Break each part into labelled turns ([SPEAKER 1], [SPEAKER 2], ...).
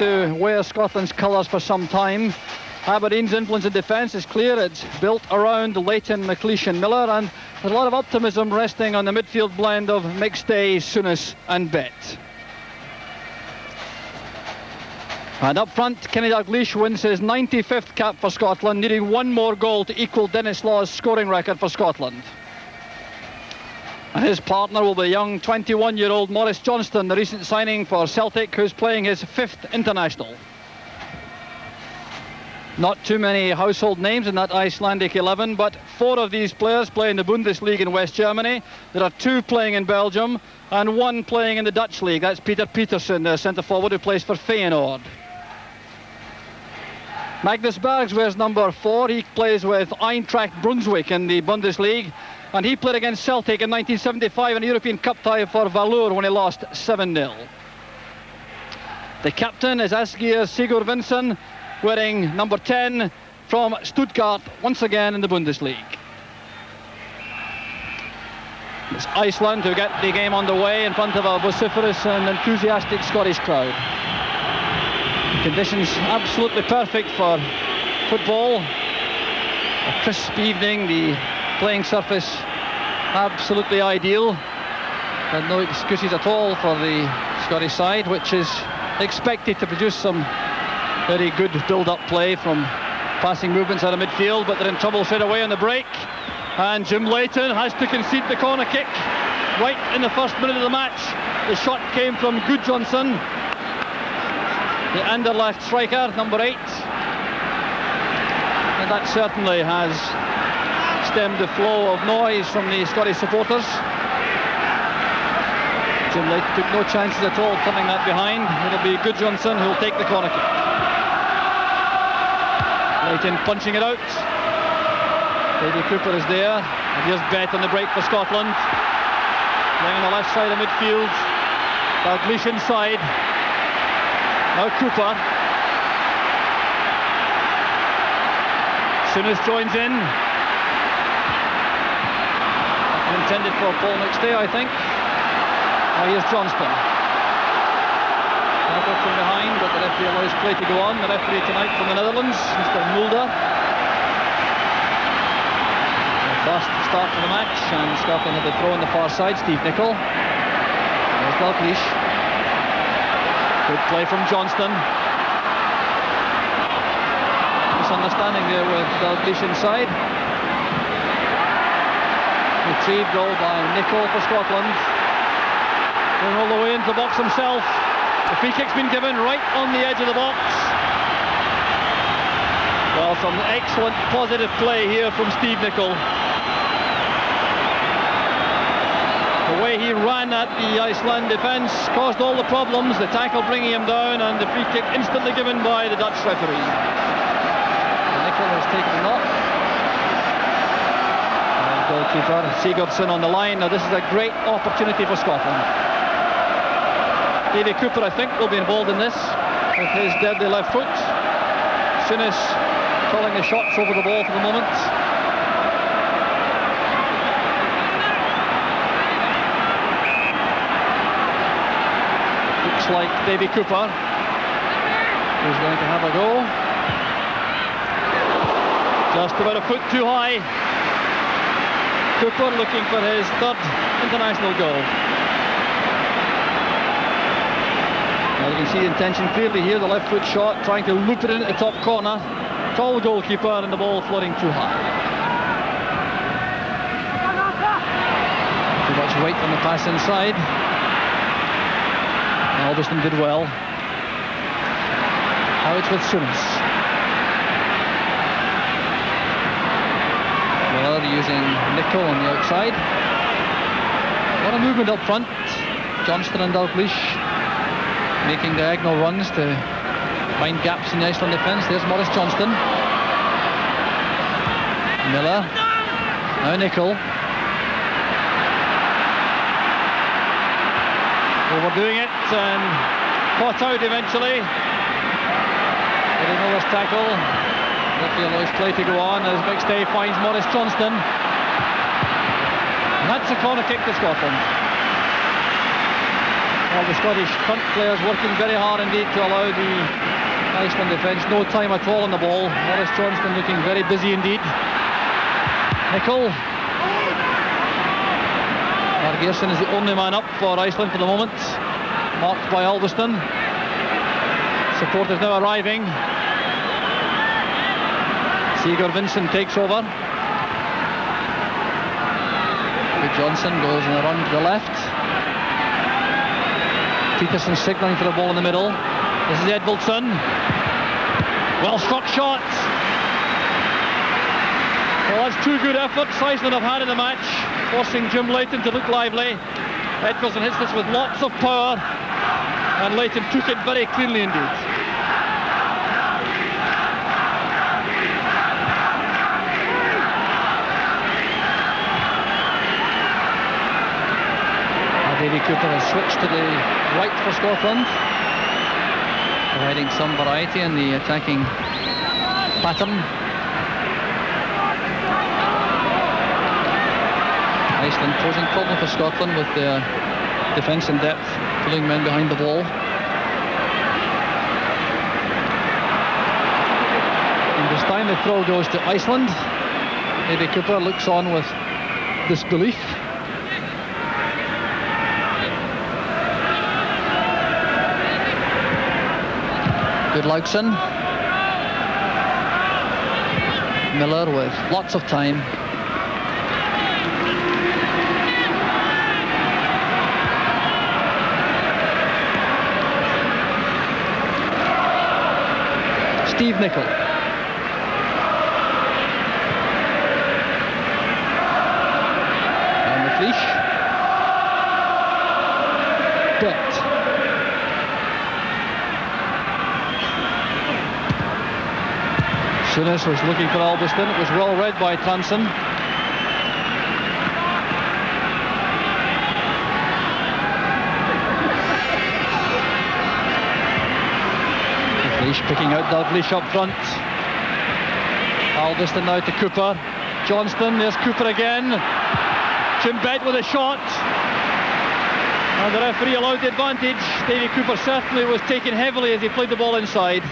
[SPEAKER 1] to wear Scotland's colours for some time. Aberdeen's influence in defence is clear. It's built around Leighton, McLeish and Miller, and there's a lot of optimism resting on the midfield blend of McStay, Souness and Bett. And up front, Kenny Dalglish wins his 95th cap for Scotland, needing one more goal to equal Dennis Law's scoring record for Scotland. And his partner will be young 21-year-old Maurice Johnston, the recent signing for Celtic, who's playing his 5th international. Not too many household names in that Icelandic 11, but 4 of these players play in the Bundesliga in West Germany. There are 2 playing in Belgium and 1 playing in the Dutch league. That's Peter Peterson, the centre-forward who plays for Feyenoord. Magnus Bergs wears number 4. He plays with Eintracht Brunswick in the Bundesliga, and he played against Celtic in 1975 in a European Cup tie for Valur when he lost 7-0. The captain is Asgeir Sigurvinsson, wearing number 10 from Stuttgart, once again in the Bundesliga. It's Iceland who get the game underway in front of a vociferous and enthusiastic Scottish crowd. Conditions absolutely perfect for football. A crisp evening, the playing surface absolutely ideal, and no excuses at all for the Scottish side, which is expected to produce some very good build-up play from passing movements out of midfield, but they're in trouble straight away on the break, and Jim Leighton has to concede the corner kick right in the first minute of the match. The shot came from Gudjonsson, the Anderlecht striker, number 8, and that certainly has stemmed the flow of noise from the Scottish supporters. Jim Leighton took no chances at all turning that behind. It'll be Gudjonsson who'll take the corner kick. Leighton punching it out. Davy Cooper is there, and here's Bett on the break for Scotland. Playing on the left side of midfield. Dalglish inside. Now Cooper. Souness joins in. Intended for Paul McStay, I think. Now here's Johnston. Tackled from behind, but the referee allows play to go on. The referee tonight from the Netherlands, Mr. Mulder. The first start for the match, and Scotland had the throw on the far side. Steve Nicol. There's Dalglish. Good play from Johnston. Misunderstanding there with Dalglish inside. Retrieved goal by Nicol for Scotland. Going all the way into the box himself. The free kick's been given right on the edge of the box. Well, some excellent positive play here from Steve Nicol. The way he ran at the Iceland defence caused all the problems, the tackle bringing him down, and the free kick instantly given by the Dutch referee. Nicol has taken a knock. And goalkeeper Sigurdsson on the line. Now this is a great opportunity for Scotland. Davy Cooper, I think, will be involved in this with his deadly left foot. Souness calling the shots over the ball for the moment. Looks like Davy Cooper is going to have a go. Just about a foot too high. Cooper looking for his 3rd international goal. Well, you can see the intention clearly here, the left foot shot, trying to loop it in at the top corner. Tall goalkeeper, and the ball floating too high. Too much weight on the pass inside. Alderson did well. Now it's with Souness. Miller using Nicol on the outside. A lot of movement up front. Johnston and Dalglish making diagonal runs to find gaps in the Iceland defence. There's Maurice Johnston. Miller. Now Nicol. Overdoing it and caught out eventually. Getting Miller's tackle. Referee allows play to go on as McStay finds Maurice Johnston. And that's a corner kick to Scotland. All the Scottish front players working very hard indeed to allow the Iceland defence no time at all on the ball. Maurice Johnston looking very busy indeed. Nicol. Margersson is the only man up for Iceland for the moment, marked by Alveston. Support is now arriving. Sigurd Vincent takes over. Johnson goes on a run to the left. Peterson signalling for the ball in the middle. This is Edvaldsson. Well struck shot. Well, that's two good efforts Iceland have had in the match, forcing Jim Leighton to look lively. Edvaldsson hits this with lots of power, and Leighton took it very cleanly indeed. Davy Cooper has switched to the right for Scotland, providing some variety in the attacking pattern. Iceland posing problem for Scotland with their defence in depth, pulling men behind the ball. And this time the throw goes to Iceland. Davy Cooper looks on with disbelief. Gudlaugsson. Miller with lots of time. Steve Nicol. And McLeish. Bett. Souness was looking for Alveston. It was well read by Transon. McLeish picking out Dalglish up front. Alveston now to Cooper. Johnston, there's Cooper again. Jim Bett with a shot. And the referee allowed the advantage. Davy Cooper certainly was taken heavily as he played the ball inside.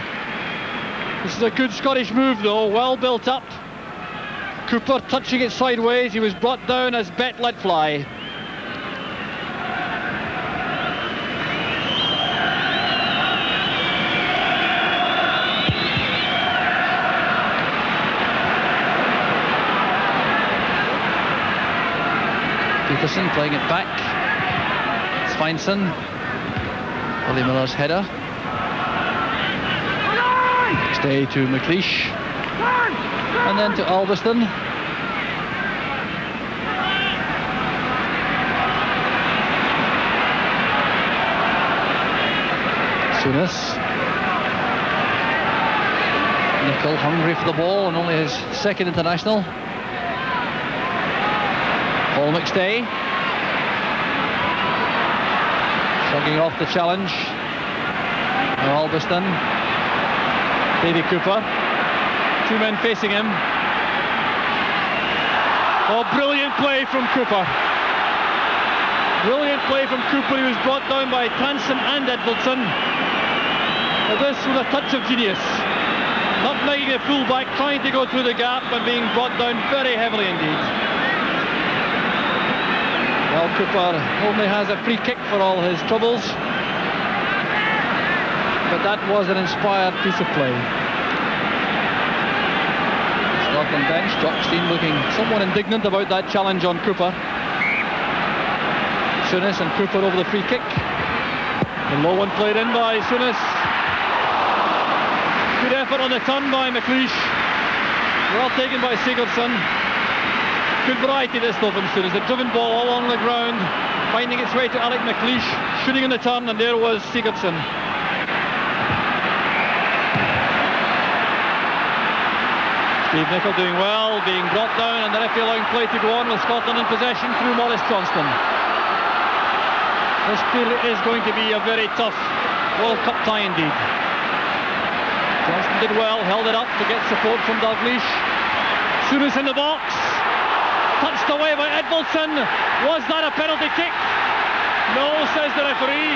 [SPEAKER 1] This is a good Scottish move though, well built up. Cooper touching it sideways, he was brought down as Bett let fly. Peterson playing it back. Sveinsson. Willie Miller's header. Stay to McLeish, and then to Alveston. Souness. Nicol hungry for the ball and only his second international. Paul McStay shrugging off the challenge. Now Alveston. Davy Cooper, two men facing him. Oh, brilliant play from Cooper. Brilliant play from Cooper. He was brought down by Transon and Edvaldsson. This with a touch of genius. Not making a full-back, trying to go through the gap and being brought down very heavily indeed. Well, Cooper only has a free kick for all his troubles. But that was an inspired piece of play. Scotland bench, Jockstein looking somewhat indignant about that challenge on Cooper. Souness and Cooper over the free kick. The low one played in by Souness. Good effort on the turn by McLeish. Well taken by Sigurdsson. Good variety this though from Souness. The driven ball all along the ground, finding its way to Alec McLeish, shooting on the turn, and there was Sigurdsson. Steve Nicol doing well, being brought down, and the referee allowing play to go on with Scotland in possession through Maurice Johnston. This clearly is going to be a very tough World Cup tie indeed. Johnston did well, held it up to get support from Dalglish. Souness in the box, touched away by Edvaldsson. Was that a penalty kick? No, says the referee.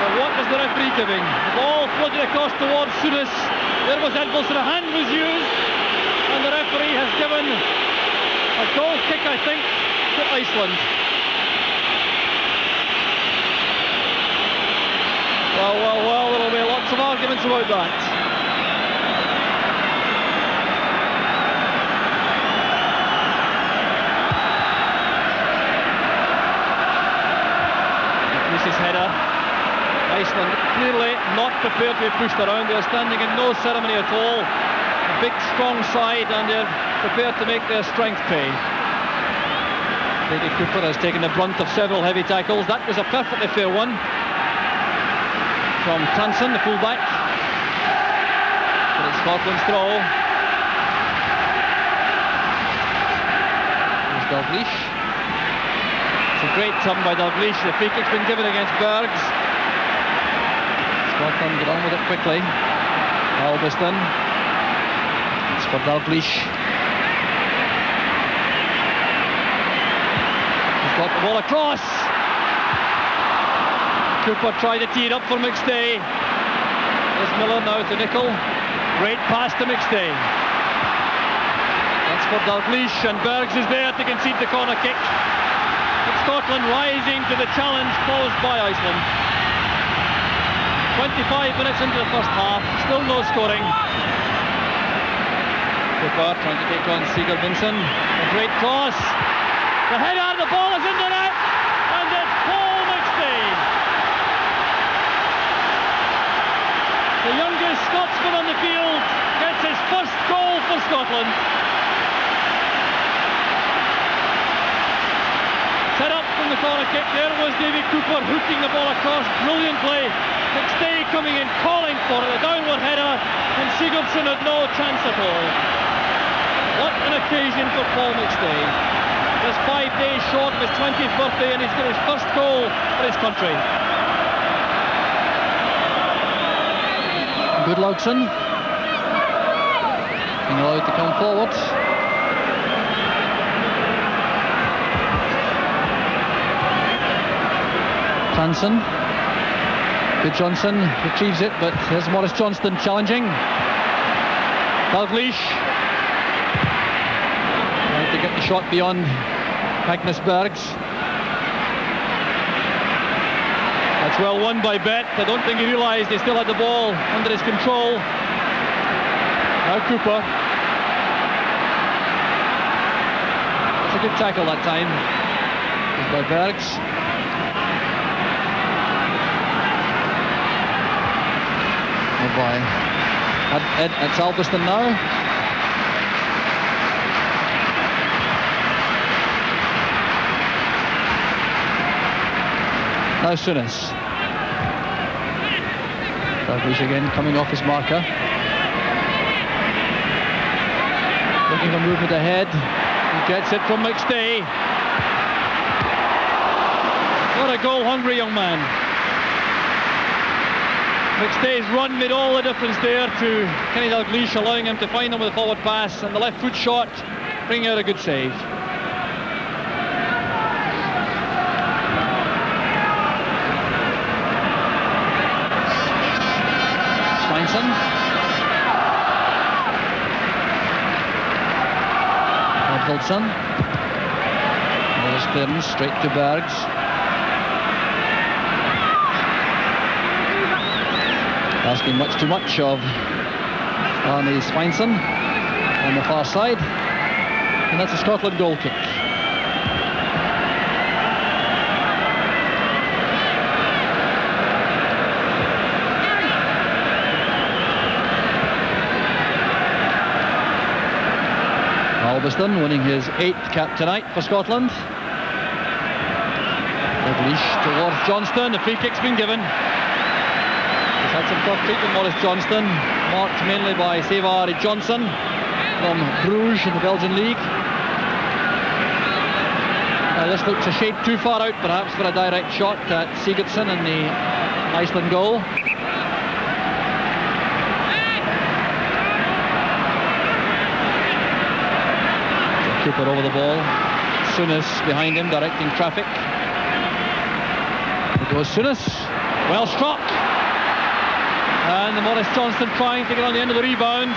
[SPEAKER 1] Well, what is the referee giving? The ball floated across towards Souness. There was Edmondson, a hand was used, and the referee has given a goal kick, I think, to Iceland. Well, there'll be lots of arguments about that. This header. Iceland clearly not prepared to be pushed around. They're standing in no ceremony at all. A big strong side, and they're prepared to make their strength pay. Davy Cooper has taken the brunt of several heavy tackles. That was a perfectly fair one from Tansen, the fullback. But it's Scotland's throw. Here's Dalglish. It's a great turn by Dalglish. The free kick's been given against Bergs. Scotland get on with it quickly. Albiston. It's for Dalglish. He's got the ball across. Cooper tried to tee it up for McStay. There's Miller now to Nicol. Great pass to McStay. That's for Dalglish, and Bergs is there to concede the corner kick. But Scotland rising to the challenge posed by Iceland. 25 minutes into the first half, still no scoring. Cooper trying to take on Sigurðsson. A great cross. The header, the ball is in the net, and it's Paul McStay. The youngest Scotsman on the field gets his first goal for Scotland. Set up from the corner kick. There was Davy Cooper hooking the ball across brilliantly. McStay coming in, calling for it, a downward header, and Sigurðsson had no chance at all. What an occasion for Paul McStay. Just 5 days short of his 20th birthday, and he's got his first goal for his country. Gudlaugsson being allowed to come forward. Tansen. Johnson retrieves it, but here's Maurice Johnston challenging. Dalglish trying to get the shot beyond Magnus Bergs. That's well won by Bet. I don't think he realised he still had the ball under his control. Now Cooper. That's a good tackle that time. It's by Bergs. Oh boy. It's Albiston now. Now Souness. Dalglish again coming off his marker. Looking for movement ahead. He gets it from McStay. What a goal-hungry young man. McStay's run made all the difference there to Kenny Dalglish, allowing him to find him with a forward pass, and the left foot shot bringing out a good save. Svensson. Edvaldsson. There's clearance straight to Bergs. Asking much too much of Arnie Svensson on the far side, and that's a Scotland goal kick. Albiston winning his 8th cap tonight for Scotland. Dalglish towards Johnston. The free kick's been given. Had some tough treatment, Maurice Johnston, marked mainly by Savary Johnson from Bruges in the Belgian league. This looks a shade too far out perhaps for a direct shot at Sigurðsson in the Iceland goal. Cooper over the ball, Souness behind him, directing traffic. There goes Souness. Well struck. And the Maurice Johnston trying to get on the end of the rebound.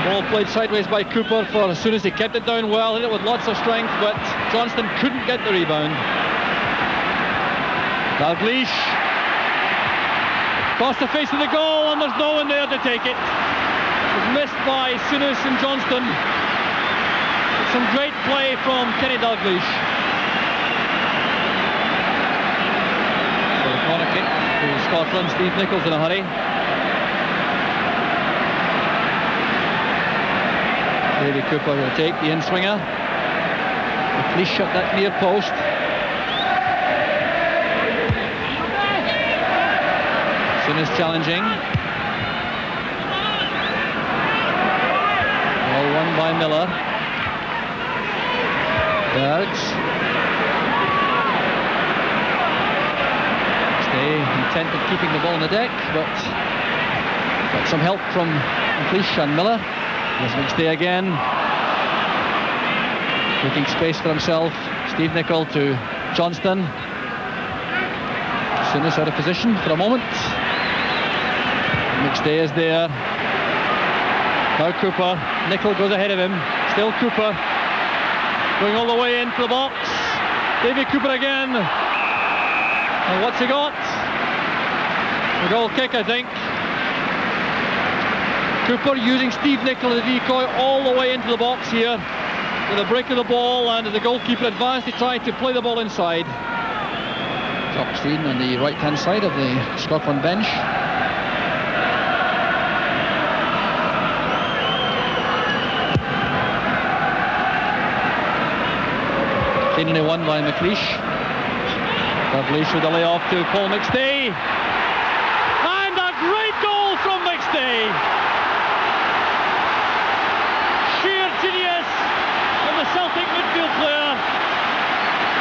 [SPEAKER 1] Ball played sideways by Cooper for Souness. He kept it down well, hit it with lots of strength, but Johnston couldn't get the rebound. Dalglish across the face of the goal, and there's no one there to take it. It's missed by Souness and Johnston. It's some great play from Kenny Dalglish. So the corner kick to Scotland. Steve Nicholls in a hurry. Davy Cooper will take the in-swinger. McLeish shot that near post. Souness challenging. Ball won by Miller. Bergs. Stay intent on keeping the ball on the deck, but got some help from McLeish and Miller. There's McStay again, making space for himself. Steve Nicol to Johnston. Souness out of position for a moment. McStay is there. Now Cooper. Nicol goes ahead of him. Still Cooper. Going all the way into the box. Davy Cooper again. And what's he got? A goal kick, I think. Cooper using Steve Nicol as a decoy all the way into the box here. With a break of the ball, and as the goalkeeper advanced, he tried to play the ball inside. Jock Stein on the right-hand side of the Scotland bench. Cleanly won by McLeish. Dalglish with a layoff to Paul McStay. And a great goal from McStay. Genius from the Celtic midfield player,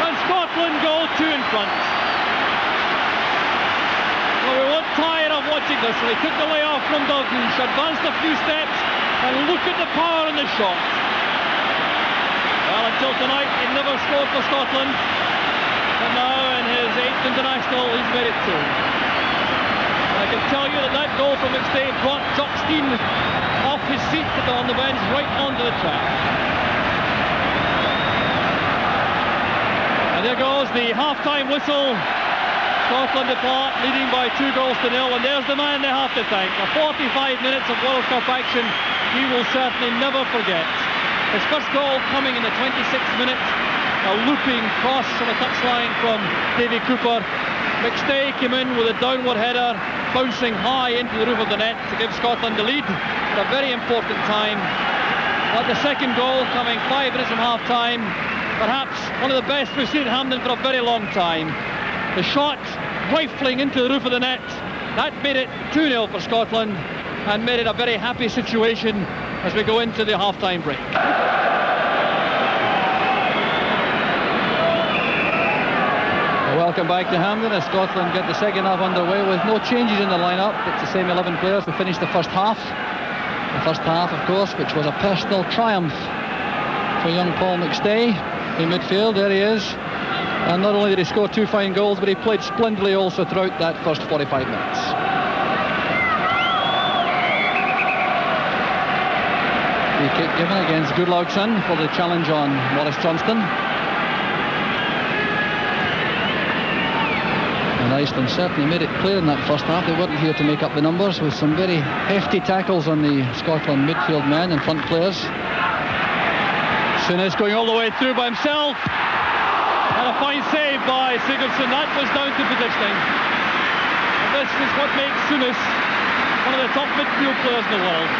[SPEAKER 1] and Scotland go 2 in front. Well, we weren't tired of watching this. He took the layoff from Dalglish, advanced a few steps, and look at the power in the shot. Well, until tonight he never scored for Scotland, but now in his 8th international he's made it 2. And I can tell you that that goal from McStay brought Jock Stein off his seat on the bench right onto the track. And there goes the half-time whistle. Scotland depart leading by 2 goals to 0, and there's the man they have to thank. The 45 minutes of World Cup action he will certainly never forget. His first goal coming in the 26th minute, a looping cross on the touchline from Davy Cooper. McStay came in with a downward header, bouncing high into the roof of the net to give Scotland the lead at a very important time. But the second goal coming 5 minutes from half-time, perhaps one of the best we've seen at Hampden for a very long time. The shot rifling into the roof of the net, that made it 2-0 for Scotland and made it a very happy situation as we go into the half-time break. Welcome back to Hampden as Scotland get the second half underway with no changes in the lineup. It's the same 11 players who finished the first half. The first half, of course, which was a personal triumph for young Paul McStay in midfield. There he is. And not only did he score 2 fine goals, but he played splendidly also throughout that first 45 minutes. Free kick given against Gudlaugsson for the challenge on Maurice Johnston. And Iceland certainly made it clear in that first half they weren't here to make up the numbers, with some very hefty tackles on the Scotland midfield men and front players. Souness going all the way through by himself, and a fine save by Sigurdsson. That was down to positioning, and this is what makes Souness one of the top midfield players in the world.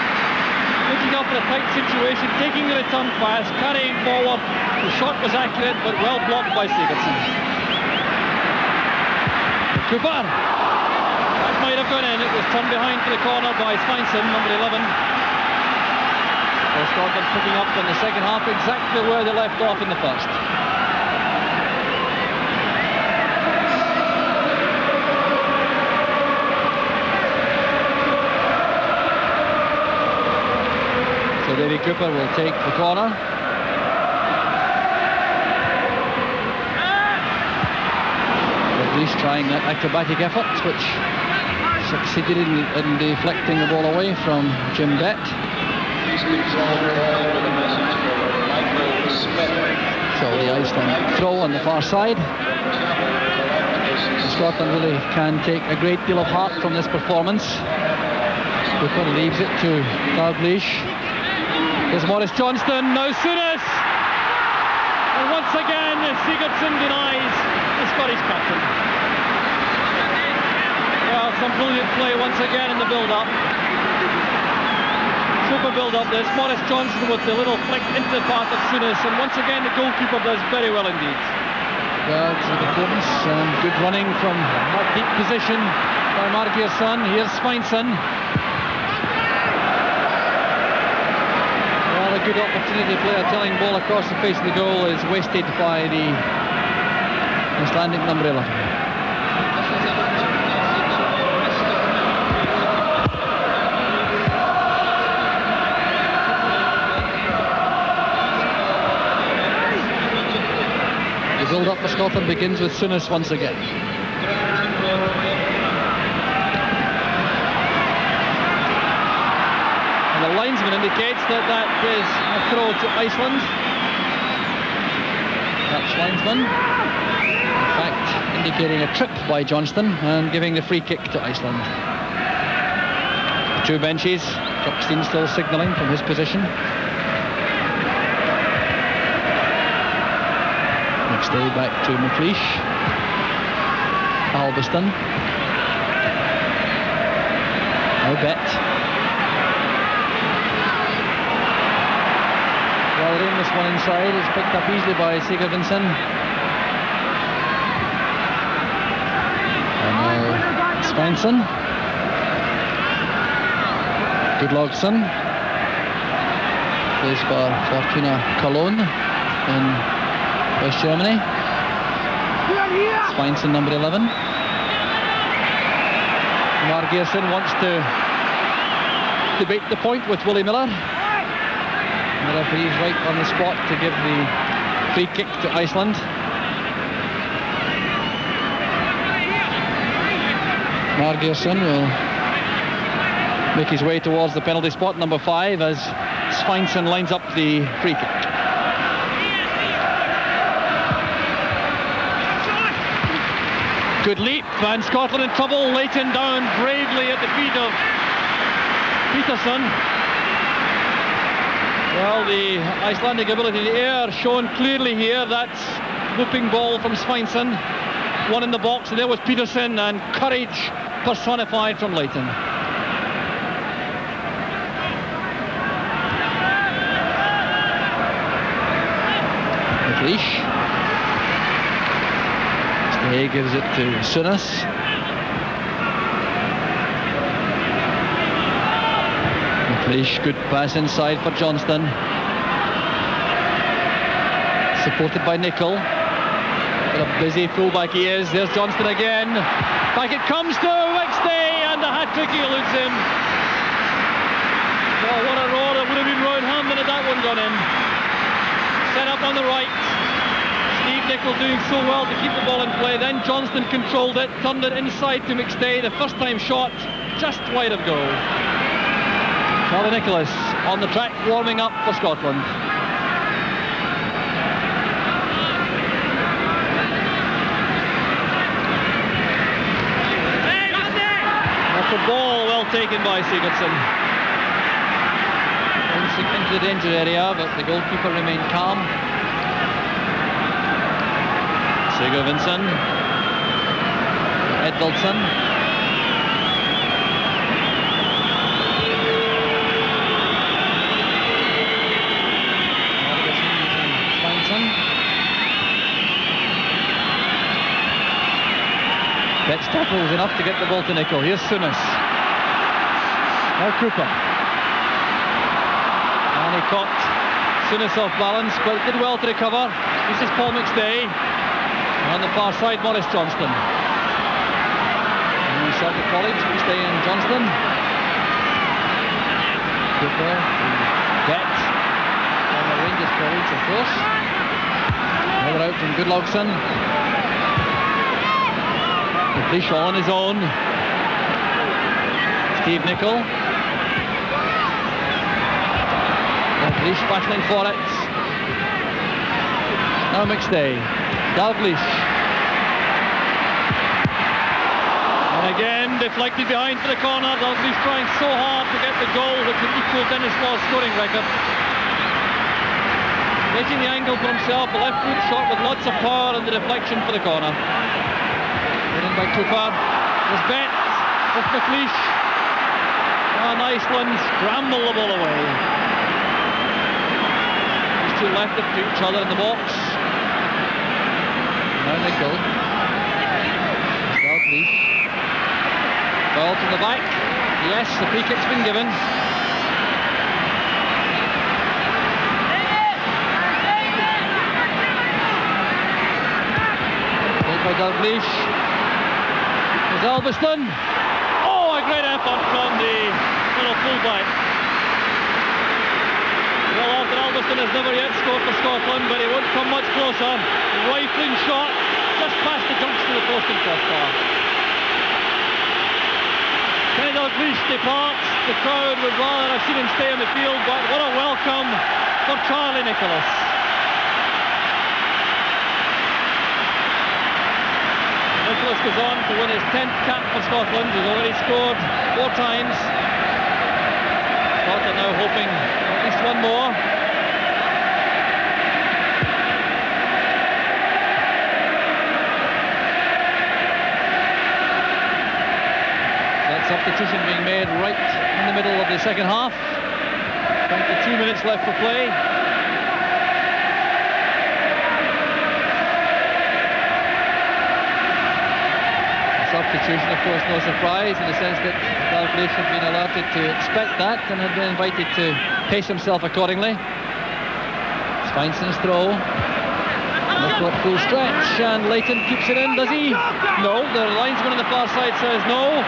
[SPEAKER 1] Looking up at a tight situation, taking the return pass, carrying forward. The shot was accurate but well blocked by Sigurdsson. Cooper, that might have gone in. It was turned behind to the corner by Svensson, number 11. So Scotland picking up in the second half exactly where they left off in the first. So Davy Cooper will take the corner. Dalglish trying that acrobatic effort, which succeeded in deflecting the ball away from Jim Bett. So the Iceland throw on the far side. Scotland really can take a great deal of heart from this performance. Cooper leaves it to Dalglish. There's Maurice Johnston, now Souness! And once again Sigurdsson denies the Scottish captain. Well, some brilliant play once again in the build-up. Super build-up this. Maurice Johnston with the little flick into the path of Souness, and once again the goalkeeper does very well indeed. Guards with the clearance and good running from deep position by Margeirsson. Here's Sveinsson. Well, a good opportunity to play a telling ball across the face of the goal is wasted by the Icelandic number 11. The build-up for Scotland begins with Souness once again. And the linesman indicates that that is a throw to Iceland. Dutch linesman, in fact, indicating a trip by Johnston and giving the free kick to Iceland. The two benches, Juxteen still signalling from his position. Next day back to McLeish, Alveston, now Bett. Well, the aimless one inside is picked up easily by Sigurðsson. And now Sveinsson. Gudlaugsson plays for Fortuna Cologne in West Germany. Sveinsson, number 11. Margeirsson wants to debate the point with Willie Miller. The referee's right on the spot to give the free kick to Iceland. Margeirsson will make his way towards the penalty spot, number 5, as Sveinsson lines up the free kick. Good leap, and Scotland in trouble. Leighton down bravely at the feet of Peterson. Well, the Icelandic ability in the air shown clearly here. That's looping ball from Sveinsson. One in the box, and there was Peterson, and courage personified from Leighton. McLeish. He gives it to Souness. McLeish, good pass inside for Johnston. Supported by Nicol. What a busy fullback he is. There's Johnston again. Back it comes to Wickstay, and the hat-trick eludes him. Oh, what a roar. It would have been round hand had that one gone in. Set up on the right. Nicol doing so well to keep the ball in play. Then Johnston controlled it, turned it inside to McStay. The first time shot just wide of goal. Charlie Nicholas on the track, warming up for Scotland. That's a ball well taken by Sigurdsson. Into the danger area, but the goalkeeper remained calm. Sigurðsson, Edvaldsson, Sveinsson. Bett's tackle was enough to get the ball to Nicol. Here's Souness. Now Cooper. And he caught Souness off balance, but did well to recover. This is Paul McStay. On the far side, Maurice Johnston. And we saw the college, McStay and Johnston. Cooper, Bett. previous colleagues, of course. Another out from Goodlogson. McLeish all on his own. Steve Nicol. McLeish battling for it. Now McStay. Dalglish. And again deflected behind for the corner. Dalglish trying so hard to get the goal which would equal Dennis Law's scoring record. Making the angle for himself, a left foot shot with lots of power and the deflection for the corner. Put in by Cooper. There's Bet with McLeish. And Iceland scramble the ball away. These two left it to each other in the box. Now Nicol. Dalglish. Ball from the back. Yes, the free kick's been given. Played by Dalglish. There's Albiston. Oh, a great effort from the little fullback. Well, Arthur Albiston has never yet scored for Scotland, but he won't come much closer. Rifling shot, just past the jumps to the post and crossbar. Kenny Dalglish departs. The crowd would rather have seen him stay on the field, but what a welcome for Charlie Nicholas. Nicholas goes on to win his 10th cap for Scotland. He's already scored 4 times. Scotland now hoping at least one more. Substitution being made right in the middle of the second half. 22 minutes left for play. Substitution, of course, no surprise in the sense that Dalglish had been alerted to expect that and had been invited to pace himself accordingly. Sveinsson's throw. Nicol full stretch, and Leighton keeps it in, does he? No, the linesman on the far side says no.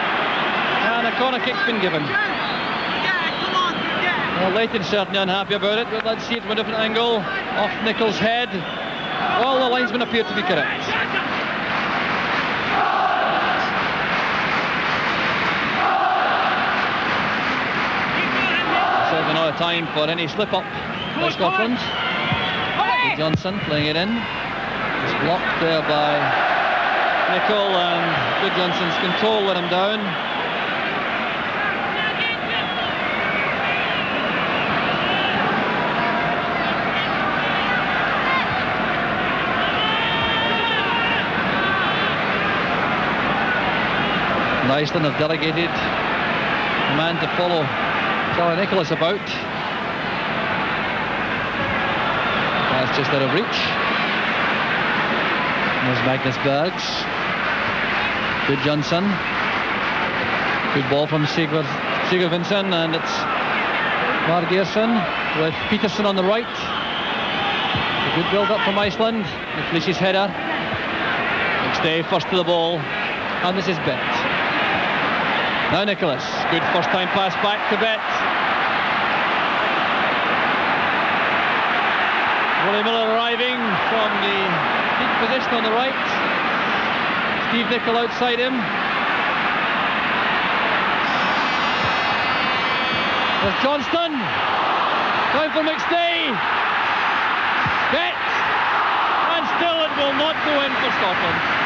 [SPEAKER 1] And a corner kick's been given. Well, Leighton's certainly unhappy about it, but let's see it from a different angle. Off Nicol's head. All the linesmen appear to be correct. Certainly not a time for any slip-up by Scotland. Johnson playing it in. It's blocked there by Nicol, and Good Johnson's control let him down. Iceland have delegated a man to follow Charlie Nicholas about. That's just out of reach. There's Magnus Bergs. Good Johnson. Good ball from Sigurvinsson, and it's Mar Geirson with Peterson on the right. A good build-up from Iceland. McLeish's header. McStay first to the ball, and this is Bet. Now Nicholas, good first time pass back to Bet. Willie Miller arriving from the peak position on the right. Steve Nicol outside him. There's Johnston. Time for McStay. Bet. And still it will not go in for Scotland.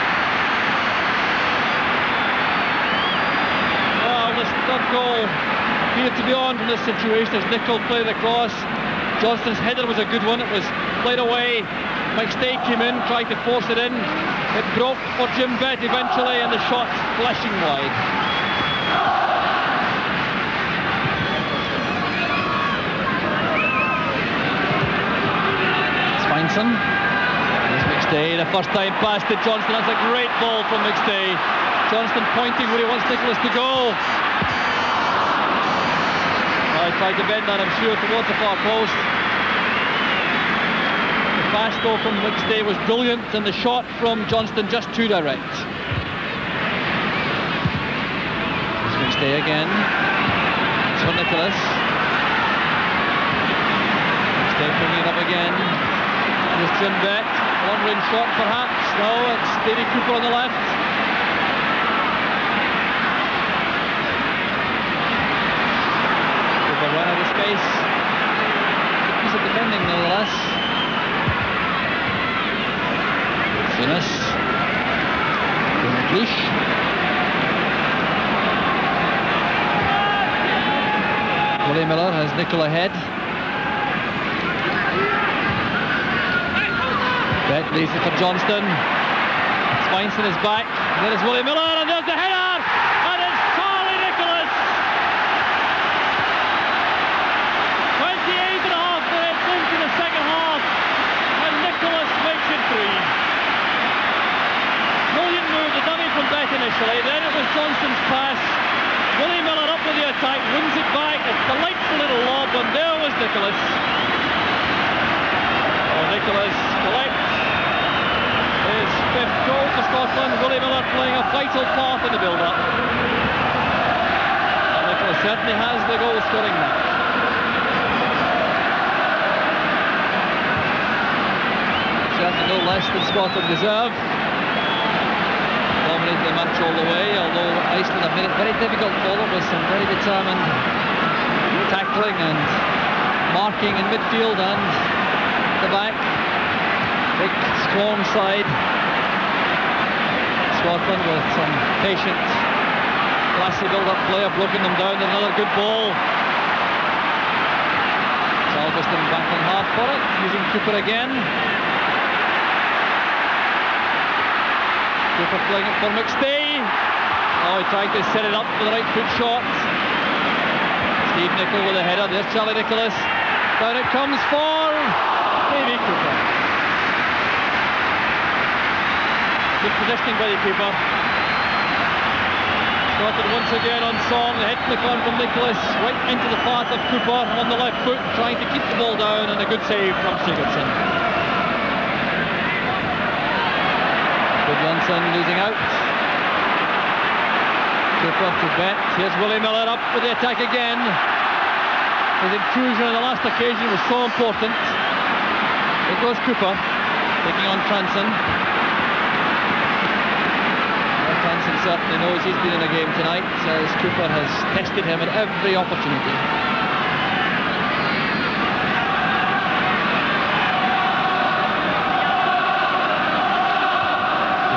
[SPEAKER 1] This third goal appeared to be on from this situation as Nicol played the cross. Johnston's header was a good one. It was played away. McStay came in, tried to force it in. It broke for Jim Bet eventually, and the shot flashing wide. Sveinsson. There's McStay. The first time pass to Johnston. That's a great ball from McStay. Johnston pointing where he wants Nicholas to go. I tried to bend that, I'm sure, towards the far post. The pass though from McStay was brilliant, and the shot from Johnston just too direct. There's McStay again. It's for Nicholas. Still bringing it up again. Christian Bet. Long-range shot perhaps. No, it's Davy Cooper on the left. Cooper ran out of space. Good piece of defending nevertheless. Sinas. McLeish. Willie Miller has Nicol ahead. Bet leaves it for Johnston. Swinson is back. There is Willie Miller, and there's the header! And it's Charlie Nicholas! 28 and a half minutes into the second half, and Nicholas makes it 3. Brilliant move, the dummy from Bet initially, then it was Johnston's pass. Willie Miller up with the attack, wins it back, a delightful little lob, and there was Nicholas. Oh, Nicholas collects his 5th goal for Scotland. Willie Miller playing a vital part in the build-up. And Nicholas certainly has the goal-scoring match. Certainly no less than Scotland deserve. Dominated the match all the way, although Iceland have made it very difficult for them with some very determined tackling and marking in midfield and the back. Big, strong side. Scotland with some patient, classy build-up play, have broken them down. Another good ball. Salveston back on half for it, using Cooper again. Cooper playing it for McStay. Oh, he tried to set it up for the right foot shot. Steve Nicol with a header. There's Charlie Nicholas. Down it comes for Davy Cooper. Good positioning by the keeper. Scotland once again on song. The head flick on from Nicholas, right into the path of Cooper on the left foot, trying to keep the ball down, and a good save from Sigurdsson. Johnson losing out. Cooper to Bet. Here's Willie Miller up with the attack again. His intrusion on the last occasion was so important. There goes Cooper, taking on Transon. Transon certainly knows he's been in a game tonight, as Cooper has tested him at every opportunity.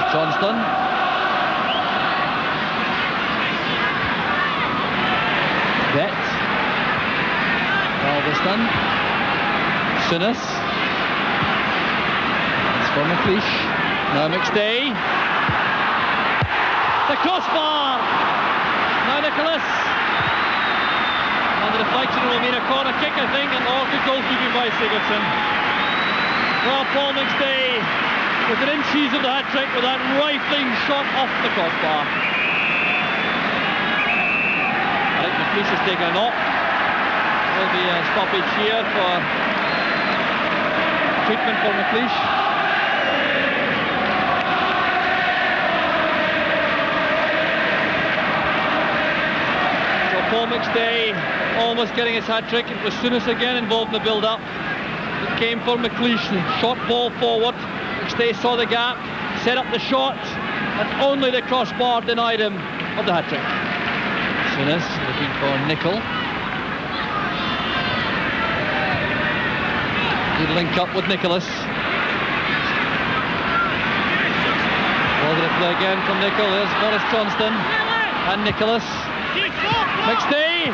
[SPEAKER 1] Johnston. Bet. Galveston. Sinas. It's for McLeish. Now McStay. The crossbar. Now Nicholas. And the deflection will mean a corner kick, I think, and good goalkeeping by Sigurdsson. Well, Paul McStay within inches of the hat-trick with that rifling shot off the crossbar. I think McLeish has taken a knock. There'll be a stoppage here for treatment for McLeish. So Paul McStay almost getting his hat-trick. It was Souness again involved in the build-up. It came for McLeish, shot ball forward. McStay saw the gap, set up the shot, and only the crossbar denied him of the hat-trick. Souness looking for Nicol. He'd link up with Nicholas. Ball to play again from Nicol. There's Boris Johnston and Nicholas. McStay.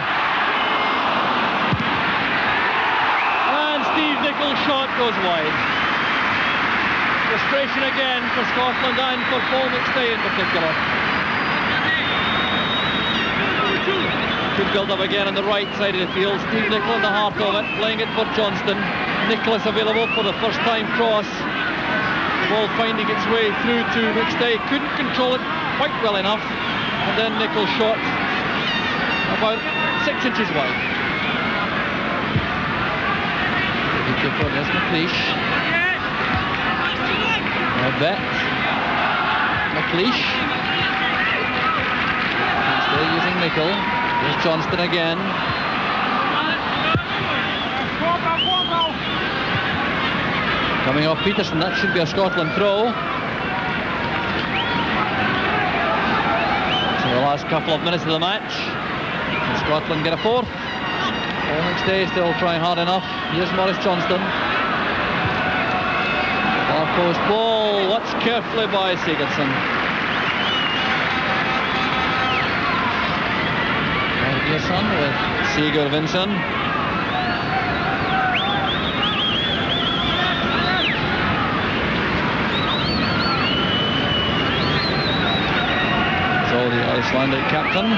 [SPEAKER 1] And Steve Nicol's shot goes wide. Frustration again for Scotland and for Paul McStay in particular. Good build-up again on the right side of the field. Steve Nicol in the heart of it, playing it for Johnston. Nicholas available for the first time cross. The ball finding its way through to McStay. Couldn't control it quite well enough. And then Nicol shot about 6 inches wide. Good for this McLeish. Bet. McLeish. Still using Nicol. There's Johnston again. Coming off Peterson, that should be a Scotland throw. So the last couple of minutes of the match, and Scotland get a fourth. Paul McStay still trying hard enough. Here's Maurice Johnston. Far post ball, watched carefully by Sigurdsson. Son with Sigurd Vinsson. So the Icelandic captain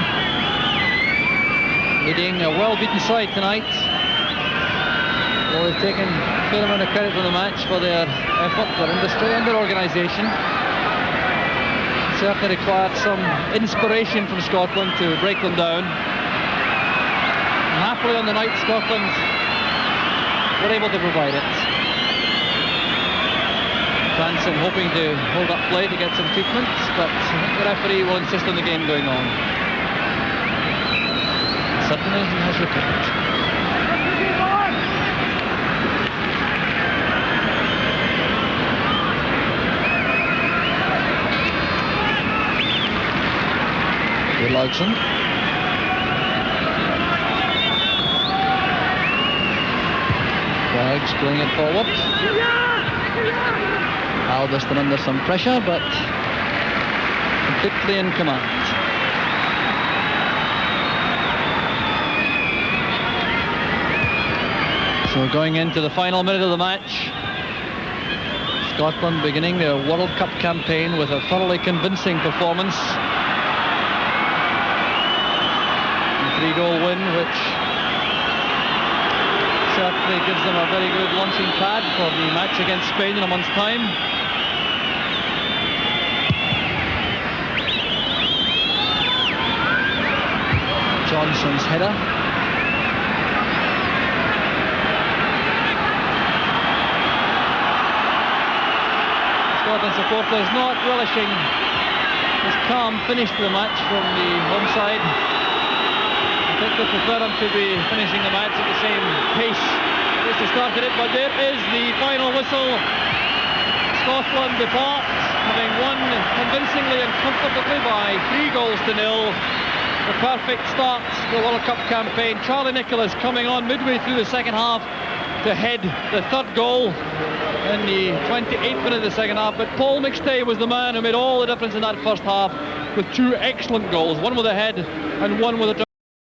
[SPEAKER 1] leading a well-beaten side tonight. Well, they've taken a fair amount of credit for the match for their effort, their industry and their organisation. Certainly required some inspiration from Scotland to break them down. Happily on the night, Scotland were able to provide it. Cranston hoping to hold up play to get some treatment, but I think the referee will insist on the game going on. Certainly he has recovered. Lagsson. Wags pulling it forward. Alveston under some pressure, but completely in command. So going into the final minute of the match, Scotland beginning their World Cup campaign with a thoroughly convincing performance. A 3-goal win, which certainly gives them a very good launching pad for the match against Spain in a month's time. Johnson's header. Scotland supporters not relishing this calm finish to the match from the home side. I think they prefer them to be finishing the match at the same pace as they started it, but there is the final whistle. Scotland depart, having won convincingly and comfortably by 3-0. The perfect start to the World Cup campaign. Charlie Nicholas coming on midway through the second half to head the third goal in the 28th minute of the second half, but Paul McStay was the man who made all the difference in that first half with 2 excellent goals, one with a head and one with a